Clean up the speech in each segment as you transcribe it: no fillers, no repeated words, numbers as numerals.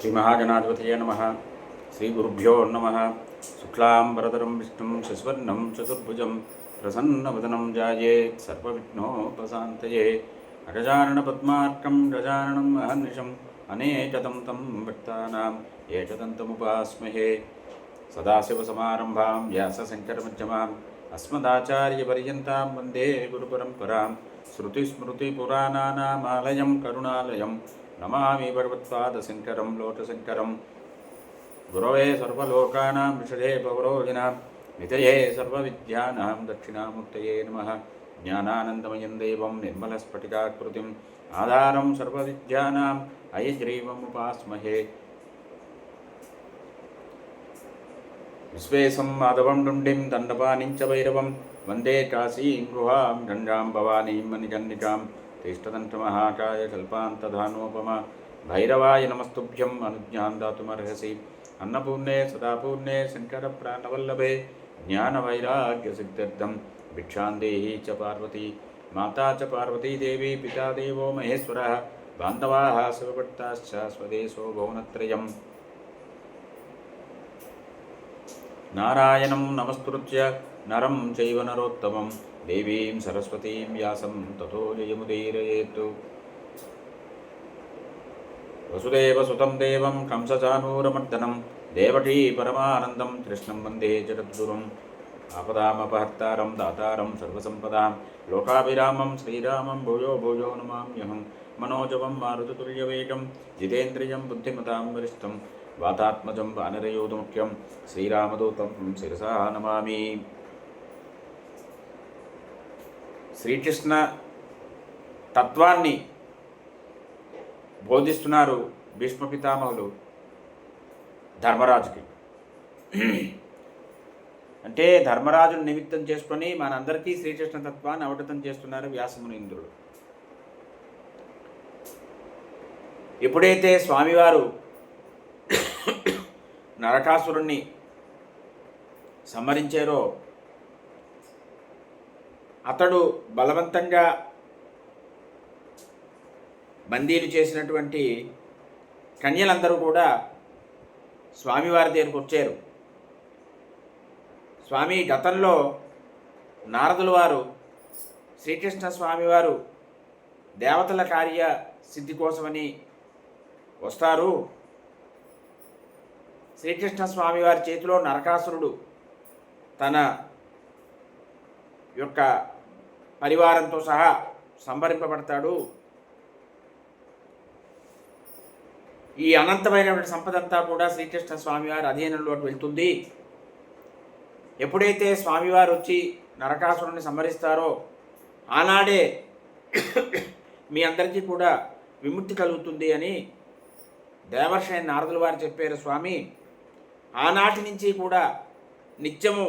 శ్రీ మహాగణాధిపతయే నమః. శ్రీ గురుభ్యో నమః. శుక్లాంబరధరం విష్ణుం శశివర్ణం చతుర్భుజం ప్రసన్నవదనం ధ్యాయేత్ సర్వవిఘ్నోపశాంతయే. అగజానన పద్మార్కం గజాననం అహర్నిశం అనేకదం తం భక్తానాం ఏకదంతముపాస్మహే. సదాశివసమారంభాం వ్యాసశంకరమధ్యమాం అస్మదాచార్యపర్యంతాం వందే గురుపరంపరాం. శృతిస్మృతిపురాణానామాలయం కరుణాలయం నమామి భగవత్పాదశంకరం లోకశంకరం. గురవే సర్వలోకానాం విషయే పవరోజినాం నితయే సర్వవిద్యానాం దక్షిణామూర్తయే నమః. జ్ఞానానందమయం దేవం నిర్మలస్ఫటికాకృతిం ఆధారం సర్వవిద్యానాం అయగ్రీవముపాస్మహే. విశ్వేశం మాధవం డుండిం దండపానిం చ భైరవం వందే కాశీం గుహాం గంగాం భవానీం మణికర్ణికాం. తిష్టదంతమహాకాయ కల్పాంతధానోపమ భైరవాయ నమస్తుభ్యం అనుజ్ఞాం దాతుమర్హసి. అన్నపూర్ణే సదాపూర్ణే శంకర ప్రాణవల్లభే జ్ఞానవైరాగ్యసిద్ధ్యర్థం భిక్షాం దేహి చ పార్వతీ మాతా చ పార్వతీదేవి పితా దేవో మహేశ్వరः బాంధవాः శివభక్తాశ్చ స్వదేశో భువనత్రయం. నారాయణం నమస్కృత్య నరం చైవ నరోత్తమం దేవీం సరస్వతీం వ్యాసం తతో జయముదీరయేత్. వసుదేవసుతం దేవం కంసచానూరమర్దనం దేవకీ పరమానందం కృష్ణం వందే జగద్గురుం. ఆపదామపహర్తారం దాతారం సర్వసంపదాం లోకాభిరామం శ్రీరామం భూయో భూయో నమామ్యహం. మనోజవం మారుతతుల్యవేగం జితేంద్రియం బుద్ధిమతాం వరిష్టం వాతాత్మజం వానరయోధముఖ్యం శ్రీరామదూతం శిరసా నమామి. శ్రీకృష్ణ తత్వాన్ని బోధిస్తున్నారు భీష్మ పితామహులు ధర్మరాజుకి. అంటే ధర్మరాజును నిమిత్తం చేసుకొని మనందరికీ శ్రీకృష్ణ తత్వాన్ని అవగతం చేస్తున్నారు వ్యాసమునీంద్రుడు. ఎప్పుడైతే స్వామివారు నరకాసురుణ్ణి సంహరించారో అతడు బలవంతంగా బందీలు చేసినటువంటి కన్యలందరూ కూడా స్వామివారి దగ్గరకు వచ్చారు. స్వామి, గతంలో నారదుల వారు శ్రీకృష్ణ స్వామివారు దేవతల కార్య సిద్ధి కోసమని వస్తారు, శ్రీకృష్ణ స్వామివారి చేతిలో నరకాసురుడు తన యొక్క పరివారంతో సహా సంహరింపబడతాడు, ఈ అనంతమైనటువంటి సంపద అంతా కూడా శ్రీకృష్ణ స్వామివారి అధీనంలోకి వెళ్తుంది. ఎప్పుడైతే స్వామివారు వచ్చి నరకాసురుని సంహరిస్తారో ఆనాడే మీ అందరికీ కూడా విముక్తి కలుగుతుంది అని దేవర్షి అయిన నారదుల వారు చెప్పారు. స్వామి, ఆనాటి నుంచి కూడా నిత్యము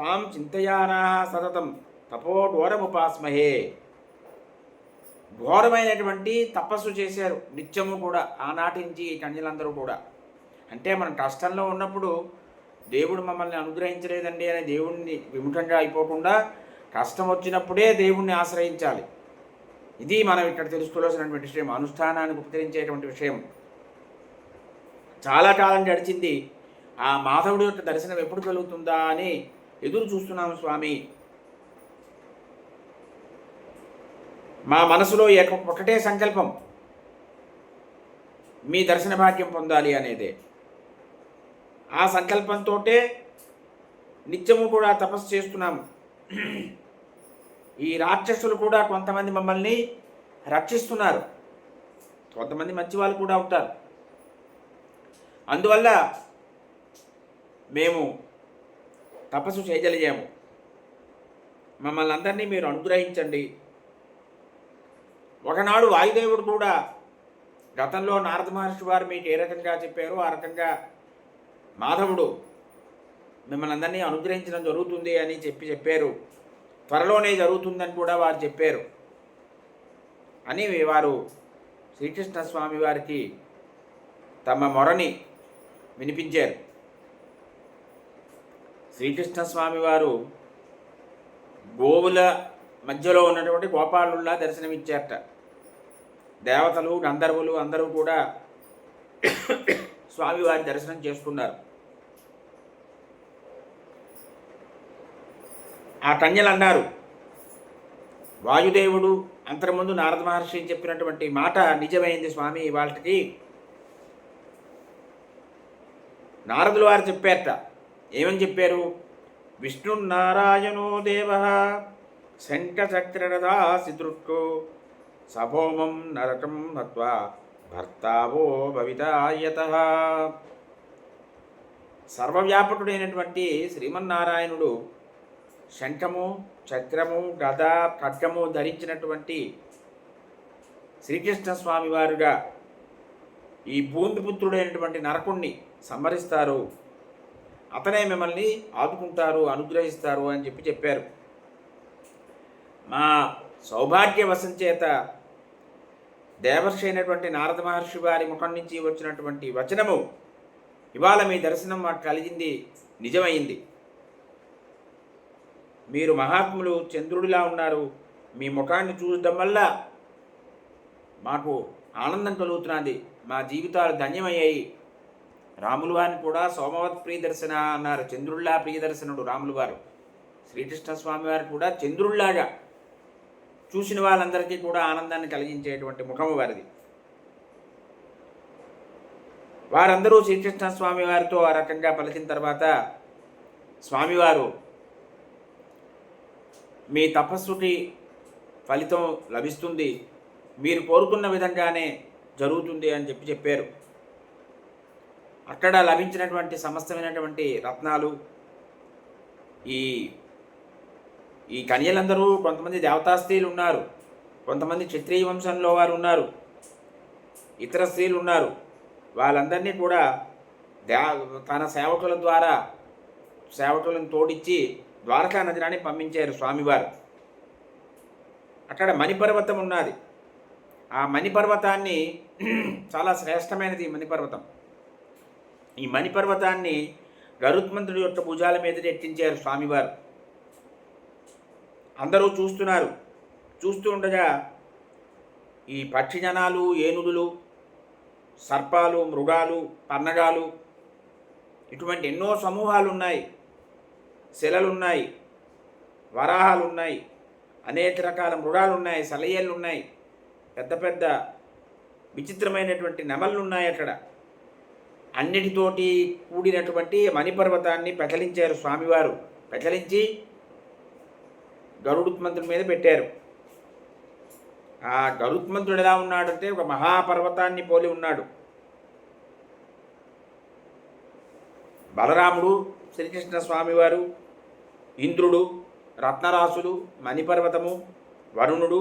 తాం చింతయానా సతతం తపో ఘోరముపాస్మహే. ఘోరమైనటువంటి తపస్సు చేశారు నిత్యము కూడా ఆనాటి నుంచి ఈ కన్యలందరూ కూడా. అంటే మనం కష్టంలో ఉన్నప్పుడు దేవుడు మమ్మల్ని అనుగ్రహించలేదండి అనే దేవుణ్ణి విముఖంగా అయిపోకుండా కష్టం వచ్చినప్పుడే దేవుణ్ణి ఆశ్రయించాలి. ఇది మనం ఇక్కడ తెలుసుకోవాల్సినటువంటి విషయం, అనుష్ఠానానికి ఉపకరించేటువంటి విషయం. చాలా కాలం గడిచింది, ఆ మాధవుడి యొక్క దర్శనం ఎప్పుడు కలుగుతుందా అని ఎదురు చూస్తున్నాము స్వామి. మా మనసులో ఒకటే సంకల్పం, మీ దర్శన భాగ్యం పొందాలి అనేదే. ఆ సంకల్పంతో నిత్యము కూడా తపస్సు చేస్తున్నాము. ఈ రాక్షసులు కూడా కొంతమంది మమ్మల్ని రక్షిస్తున్నారు, కొంతమంది మంచి వాళ్ళు కూడా ఉంటారు. అందువల్ల మేము తపస్సు చేయగలిగాము, మమ్మల్ని అందరినీ మీరు అనుగ్రహించండి. ఒకనాడు వాయుదేవుడు కూడా గతంలో నారద మహర్షి వారు మీకు ఏ రకంగా చెప్పారో ఆ రకంగా మాధవుడు మిమ్మల్ని అందరినీ అనుగ్రహించడం జరుగుతుంది అని చెప్పారు. త్వరలోనే జరుగుతుందని కూడా వారు చెప్పారు అని వారు శ్రీకృష్ణ స్వామి వారికి తమ మొరని వినిపించారు. శ్రీకృష్ణ స్వామి వారు గోవుల మధ్యలో ఉన్నటువంటి గోపాలుల్లా దర్శనమిచ్చారట. దేవతలు గంధర్వులు అందరూ కూడా స్వామివారి దర్శనం చేసుకున్నారు. ఆ కన్యలు అన్నారు, వాయుదేవుడు అంతకుముందు నారద మహర్షి చెప్పినటువంటి మాట నిజమైంది స్వామి. వాళ్ళకి నారదులు వారు చెప్పారట. ఏమని చెప్పారు? విష్ణునారాయణో దేవ శంఖచక్రరథాసి దృక్కు సభోమం నరకం హత్వా భర్తావో భవితాయతః. సర్వవ్యాపకుడైనటువంటి శ్రీమన్నారాయణుడు శంఖము, చక్రము, గద, ఖడ్గము ధరించినటువంటి శ్రీకృష్ణ స్వామి వారుగా ఈ భూమిపుత్రుడైనటువంటి నరకుణ్ణి సంహరిస్తారు. అతనే మిమ్మల్ని ఆదుకుంటారు, అనుగ్రహిస్తారు అని చెప్పారు. మా సౌభాగ్యవశం చేత దేవర్షి అయినటువంటి నారద మహర్షి వారి ముఖం నుంచి వచ్చినటువంటి వచనము ఇవాళ మీ దర్శనం మాకు కలిగింది, నిజమైంది. మీరు మహాత్ములు, చంద్రుడిలా ఉన్నారు. మీ ముఖాన్ని చూడడం వల్ల మాకు ఆనందం కలుగుతున్నది. మా జీవితాలు ధన్యమయ్యాయి. రాములు వారిని కూడా సోమవత్ ప్రియదర్శన అన్నారు. చంద్రుడిలా ప్రియదర్శనుడు రాములు వారు. శ్రీకృష్ణ స్వామి వారు కూడా చంద్రుడిలాగా చూసిన వాళ్ళందరికీ కూడా ఆనందాన్ని కలిగించేటువంటి ముఖము వారిది. వారందరూ శ్రీకృష్ణ స్వామి వారితో ఆ రకంగా పలికిన తర్వాత స్వామివారు మీ తపస్సుకి ఫలితం లభిస్తుంది, మీరు కోరుకున్న విధంగానే జరుగుతుంది అని చెప్పారు. అక్కడ లభించినటువంటి సమస్తమైనటువంటి రత్నాలు, ఈ ఈ కన్యలందరూ కొంతమంది దేవతా స్త్రీలు ఉన్నారు, కొంతమంది క్షత్రియ వంశంలో వారు ఉన్నారు, ఇతర స్త్రీలు ఉన్నారు. వాళ్ళందరినీ కూడా తన సేవకుల ద్వారా సేవకులను తోడిచ్చి ద్వారకా నగరాన్ని పంపించారు స్వామివారు. అక్కడ మణిపర్వతం ఉన్నది. ఆ మణిపర్వతాన్ని చాలా శ్రేష్టమైనది మణిపర్వతం. ఈ మణిపర్వతాన్ని గరుత్మంతుడి యొక్క భుజాల మీద ఎక్కించారు స్వామివారు. అందరూ చూస్తున్నారు. చూస్తూ ఉండగా ఈ పక్షిజనాలు, ఏనుగులు, సర్పాలు, మృగాలు, పన్నగాలు, ఇటువంటి ఎన్నో సమూహాలు ఉన్నాయి. శిలలు ఉన్నాయి, వరాహాలు ఉన్నాయి, అనేక రకాల మృగాలు ఉన్నాయి, సలయేళ్ళు ఉన్నాయి, పెద్ద పెద్ద విచిత్రమైనటువంటి నెమళ్ళు ఉన్నాయి. అక్కడ అన్నిటితోటి కూడినటువంటి మణిపర్వతాన్ని పెకలించారు స్వామివారు. పెకలించి గరుత్మంతుడి మీద పెట్టారు. ఆ గరుత్మంతుడు ఎలా ఉన్నాడంటే ఒక మహాపర్వతాన్ని పోలి ఉన్నాడు. బలరాముడు, శ్రీకృష్ణ స్వామివారు, ఇంద్రుడు, రత్నరాసులు, మణిపర్వతము, వరుణుడు,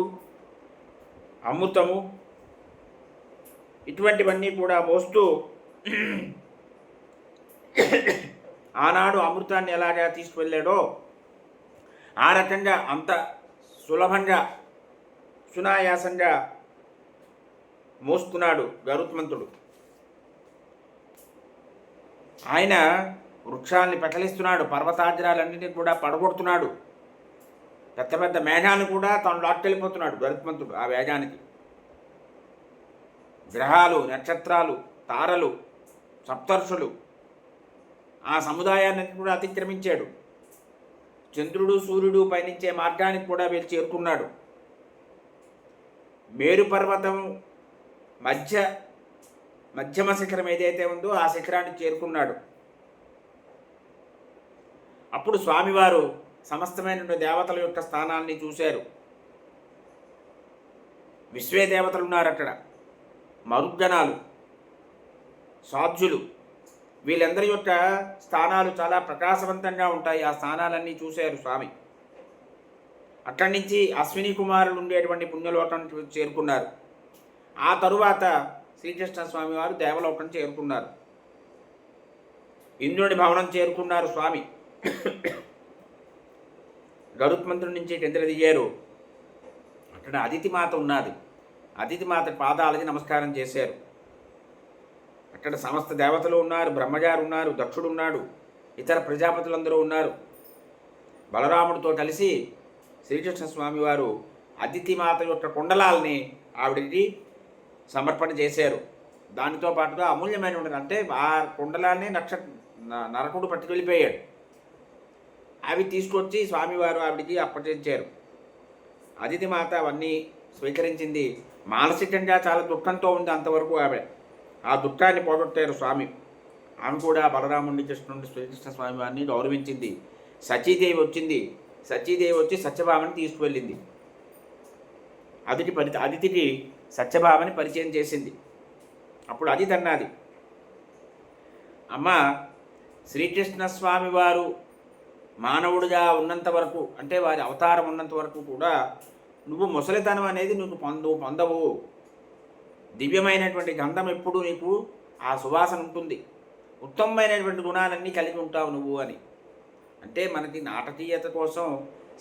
అమృతము, ఇటువంటివన్నీ కూడా మోస్తూ ఆనాడు అమృతాన్ని ఎలాగా తీసుకువెళ్ళాడో ఆ రకంగా అంత సులభంగా సునాయాసంగా మోస్తున్నాడు గరుత్మంతుడు. ఆయన వృక్షాన్ని పెకలిస్తున్నాడు, పర్వతాగ్రాలన్నింటినీ కూడా పడగొడుతున్నాడు, పెద్ద పెద్ద మేఘాన్ని కూడా తాను లాక్కెళ్ళిపోతున్నాడు గరుత్మంతుడు. ఆ వేగానికి గ్రహాలు, నక్షత్రాలు, తారలు, సప్తర్షులు ఆ సముదాయాన్ని కూడా అతిక్రమించాడు. చంద్రుడు, సూర్యుడు పయనించే మార్గానికి కూడా వీళ్ళు చేరుకున్నాడు. మేరు పర్వతం మధ్యమ శిఖరం ఏదైతే ఉందో ఆ శిఖరానికి చేరుకున్నాడు. అప్పుడు స్వామివారు సమస్తమైన దేవతల యొక్క స్థానాన్ని చూశారు. విశ్వే దేవతలు ఉన్నారు అక్కడ, మరుద్గణాలు, సాధ్యులు, వీళ్ళందరి యొక్క స్థానాలు చాలా ప్రకాశవంతంగా ఉంటాయి. ఆ స్థానాలన్నీ చూశారు స్వామి. అక్కడి నుంచి అశ్విని కుమారులు ఉండేటువంటి పుణ్యలోకానికి చేరుకున్నారు. ఆ తరువాత శ్రీకృష్ణ స్వామి వారు దేవలోకం చేరుకున్నారు. ఇంద్రుని భవనం చేరుకున్నారు స్వామి. గరుత్మంతుడి నుంచి కిందకి దిగారు. అక్కడ అదితిమాత ఉన్నది. అదితిమాత పాదాలకి నమస్కారం చేశారు. అక్కడ సమస్త దేవతలు ఉన్నారు, బ్రహ్మగారు ఉన్నారు, దక్షుడు ఉన్నాడు, ఇతర ప్రజాపతులందరూ ఉన్నారు. బలరాముడితో కలిసి శ్రీకృష్ణ స్వామివారు అదితిమాత యొక్క కుండలాల్ని ఆవిడికి సమర్పణ చేశారు. దానితో పాటుగా అమూల్యమైనటువంటి అంటే ఆ కుండలాన్ని నరకుడు పట్టుకెళ్ళిపోయాడు. అవి తీసుకొచ్చి స్వామివారు ఆవిడికి అప్పగించారు. అదితి మాత అవన్నీ స్వీకరించింది. మానసికంగా చాలా దుఃఖంతో ఉంది అంతవరకు ఆవిడ. ఆ దుఃఖాన్ని పోగొట్టారు స్వామి. ఆమె కూడా బలరాముడిని, కృష్ణుడిని, శ్రీకృష్ణ స్వామి వారిని గౌరవించింది. సచీదేవి వచ్చింది. సచీదేవి వచ్చి సత్యభామని తీసుకువెళ్ళింది. అదితికి సత్యభామని పరిచయం చేసింది. అప్పుడు అదితి అన్నది, అమ్మ, శ్రీకృష్ణ స్వామి వారు మానవుడిగా ఉన్నంత వరకు, అంటే వారి అవతారం ఉన్నంత వరకు కూడా నువ్వు ముసలితనం అనేది నువ్వు పొందవు. దివ్యమైనటువంటి గంధం ఎప్పుడు నీకు ఆ సువాసన ఉంటుంది. ఉత్తమమైనటువంటి గుణాలన్నీ కలిగి ఉంటావు నువ్వు అని. అంటే మనకి నాటకీయత కోసం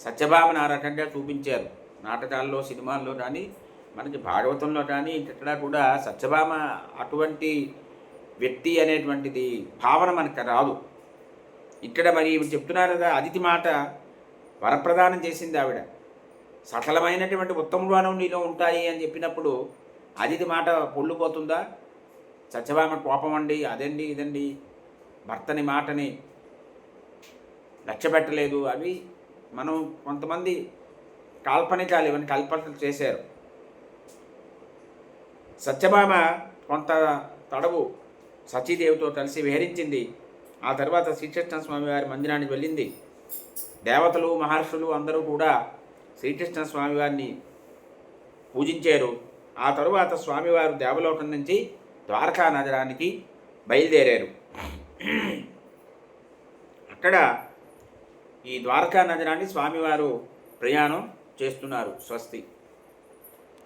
సత్యభామను ఆ రకంగా చూపించారు. నాటకాల్లో, సినిమాల్లో కానీ, మనకి భాగవతంలో కానీ ఇక్కడ కూడా సత్యభామ అటువంటి వ్యక్తి అనేటువంటిది భావన మనకు రాదు. ఇక్కడ మరి చెప్తున్నారు కదా, అదితి మాట వరప్రదానం చేసింది ఆవిడ. సకలమైనటువంటి ఉత్తమ నీలో ఉంటాయి అని చెప్పినప్పుడు అదితి మాట పొల్లుపోతుందా? సత్యభామ కోపం అండి, అదండి ఇదండి, భర్తని మాటని లక్ష్యపెట్టలేదు. అవి మనం కొంతమంది కాల్పనికాలు, ఇవన్నీ కల్పనలు చేశారు. సత్యభామ కొంత తడవు సచీదేవితో కలిసి విహరించింది. ఆ తర్వాత శ్రీకృష్ణ స్వామి వారి మందిరానికి వెళ్ళింది. దేవతలు, మహర్షులు అందరూ కూడా శ్రీకృష్ణ స్వామివారిని పూజించారు. ఆ తరువాత స్వామివారు దేవలోకం నుంచి ద్వారకా నగరానికి బయలుదేరారు. అక్కడ ఈ ద్వారకా నగరాన్ని స్వామివారు ప్రయాణం చేస్తున్నారు. స్వస్తి.